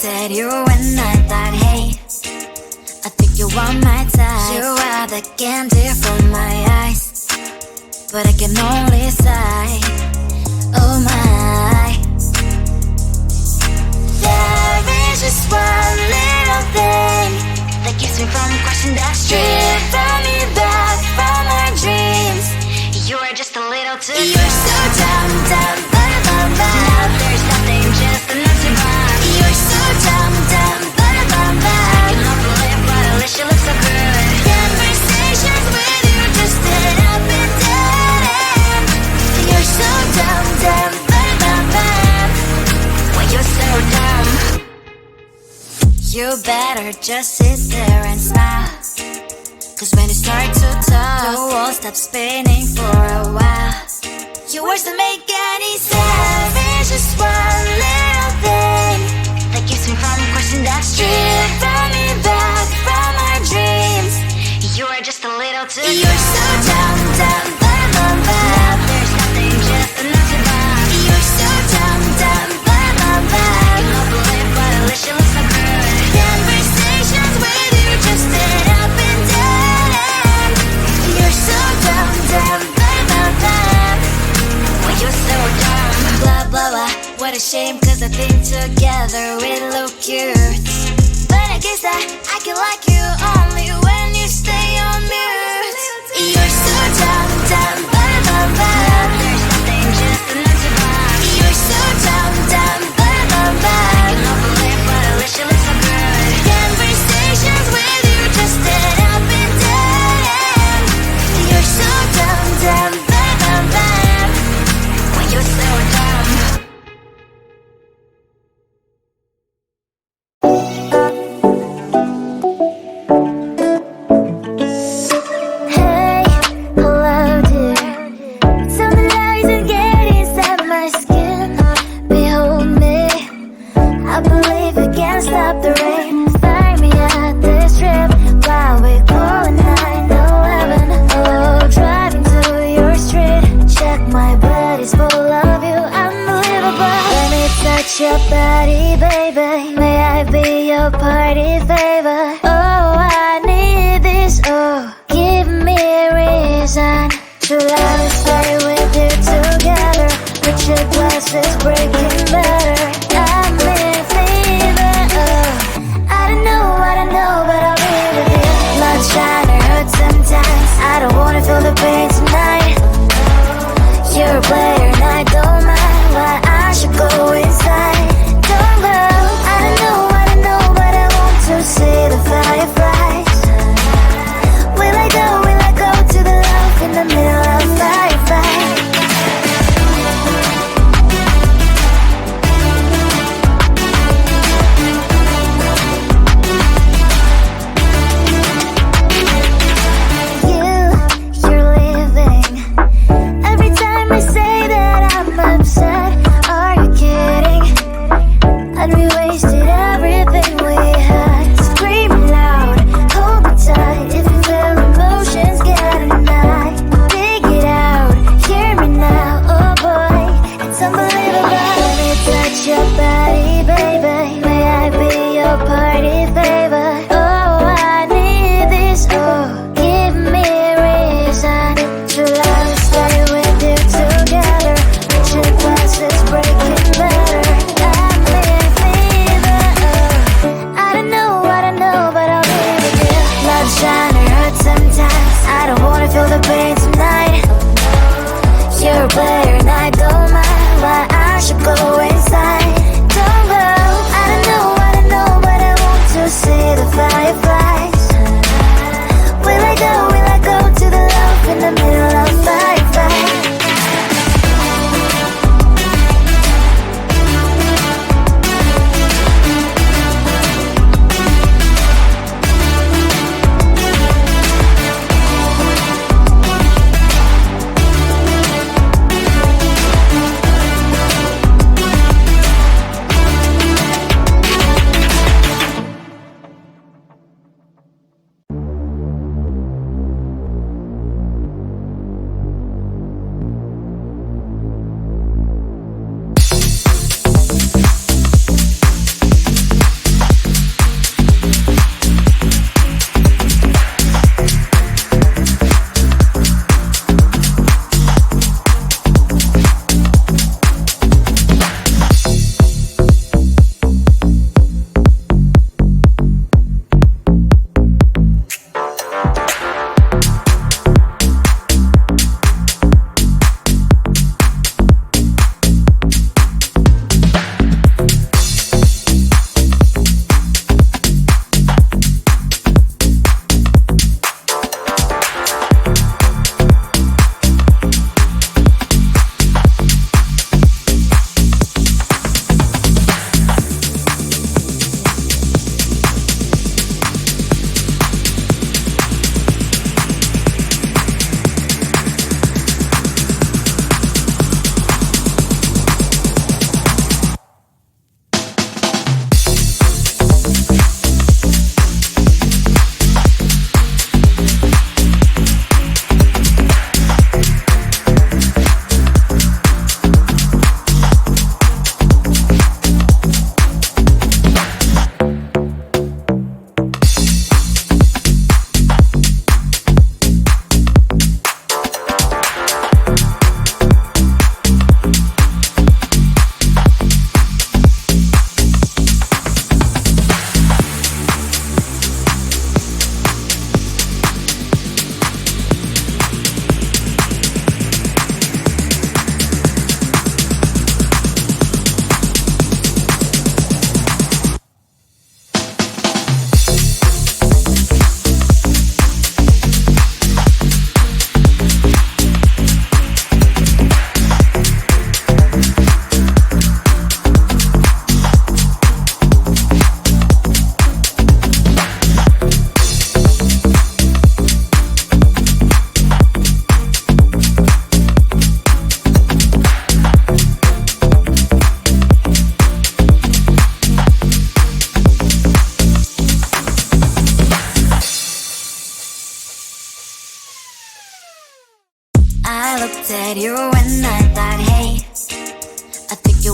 said you when I thought, hey, I think you want my type. You are the candy from my eyes, but I can only sigh, oh my. There is just one little thing that keeps me from crossing that street. Drive me back from my dreams. You are just a little too good. You're so dumb, dumb, now there's nothing, just enough to rhyme. You're so dumb, dumb, I can believe, but at least you look so good. Conversations with you just end up in dead end. You're so dumb, dumb, well, you're so dumb. You better just sit there and smile, cause when you start to talk, the world stops spinning for a while. Your words don't make any sense. There's just one little thing that keeps me from crossing that street. Drive me back from my dreams. You are just a little too good. You're so dumb, dumb, now there's nothing, just enough to rhyme. You're so dumb, dumb, I can't believe, but at least you look so good. Conversations with you just end up in dead end. You're so dumb, dumb, well, you're so dumb. Blah, blah, blah, what a shame, cause I think together we look cute. But I guess that I can like you only when you stay on mute. You're so dumb, dumb, there's nothing, just enough to rhyme. You're so dumb, dumb, I can't believe, but at least you look so good. Conversations with you just end up in dead end. You're so dumb, dumb, well, you're so dumb. Hey, hello dear. Tell me lies and get inside my skin. Behold me, I believe we can't stop the rain. Find me at this trip while we calling 911. Oh, driving to your street. Check my body's full of you, unbelievable. Let me touch your body, baby. May I be your party favor? Oh, I need this. Oh, give me a reason to let me stay with you together. Picture glasses breaking better. I'm in fever. Oh, I don't know, but I'll be with you. Blood shine or hurt sometimes. I don't wanna feel the pain tonight. You're a player and I don't mind why I should go inside. Don't go. I don't know, but I want to see the fireflies. Will I go to the love in the middle of firefight? You're leaving. Every time I say that I'm upset, are you kidding?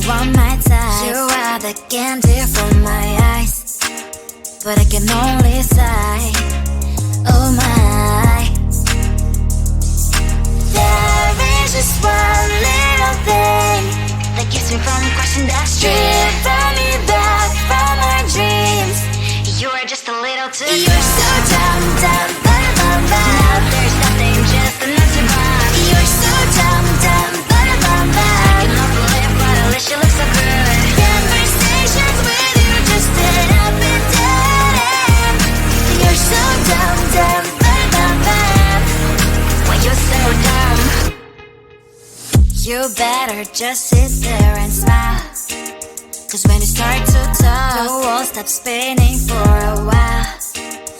are my type. You are the candy from my eyes, but I can only sigh. Oh my. There is just one little thing that keeps me from crossing that street. Bring me back from my dreams. You are just a little too good. You're so dumb, dumb, bum, bum, bum. Now there's nothing, just enough to buy. You're so dumb, dumb, bum, bum, bum. I cannot believe, but at least you look so good. Conversations with you just end up in dead end. You're so dumb, dumb, bum, bum, bum. When you're so dumb, you better just sit there and smile. Cause when you start to talk, the world stops spinning for a while.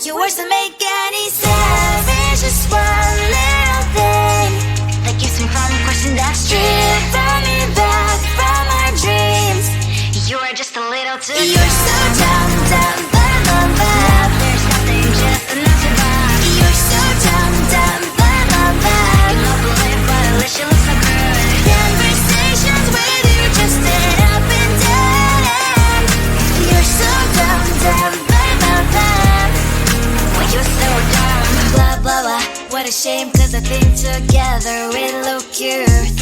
Your words don't make any sense. There's just one little thing that keeps me from crossing that street. Bring me back from my dreams. You are just a little too good. You're so dumb, dumb, bum, bum, bum. There's nothing, just enough to buy. You're so dumb, dumb, bum, bum, bum. I cannot believe, but at least you look so good. Conversations with you just end up in dead end. You're so dumb, dumb, bum, bum, bum. When you're so dumb. Blah, blah, blah. What a shame, cause I think together we look cute.